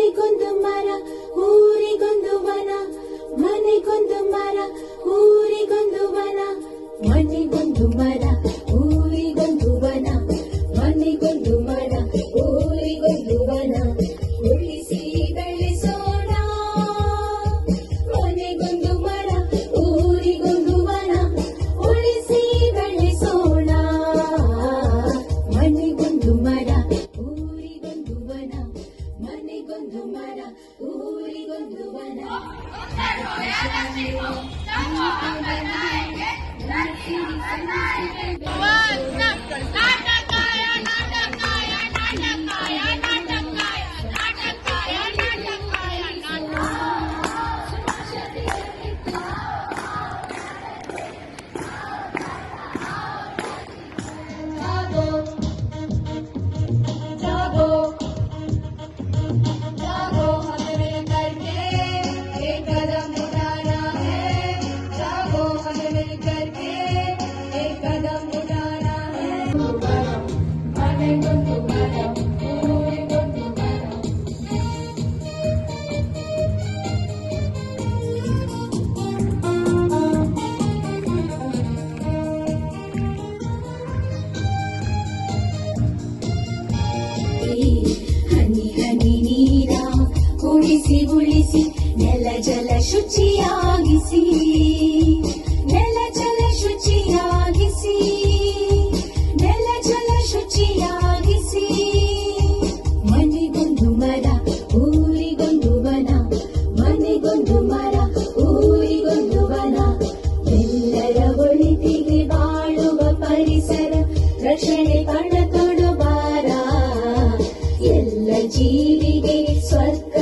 ಮನೆಗೊಂದು ಮರ ಊರಿಗೊಂದು ವನ, ಮನೆಗೊಂದು ಮರ ಊರಿಗೊಂದು ವನ, ಮನೆಗೊಂದು ಮರ ಊರಿಗೊಂದು ವನ, ಮನೆಗೊಂದು ಮರ ಊರಿಗೊಂದು ವನ. ಉಳಿಸಿ ಬೆಳೆಸೋಣ ಮನೆಗೊಂದು ಮರ ಊರಿಗೊಂದು ವನ, ಉಳಿಸಿ ಬೆಳೆಸೋಣ ಮನೆಗೊಂದು ಮರ ಊರಿಗೊಂದು ವನ, ಮನೆಗೊಂದು ಮರ ಊರಿಗೊಂದು ವನ. ಹನಿ ಹನಿ ನೀರ ಉಳಿಸಿ ಉಳಿಸಿ ನೆಲ ಜಲ ಶುಚಿಯಾಗಿಸಿ, ನೆಲ ಜಲ ಶುಚಿಯಾಗಿಸಿ, ನೆಲ ಜಲ ಶುಚಿಯಾಗಿಸಿ. ಮನೆಗೊಂದು ಮರ ಊರಿಗೊಂದು ವನ, ಮನೆಗೊಂದು ಮರ ಊರಿಗೊಂದು ವನ. ಎಲ್ಲರ ಒಳಿತಿಗೆ ಬಾಳುವ ಪರಿಸರ ರಕ್ಷಣೆ ಪಣ ಕೊಡುವಾರ, ಎಲ್ಲ ಜೀವಿಗೆ ಸ್ವರ್ಗ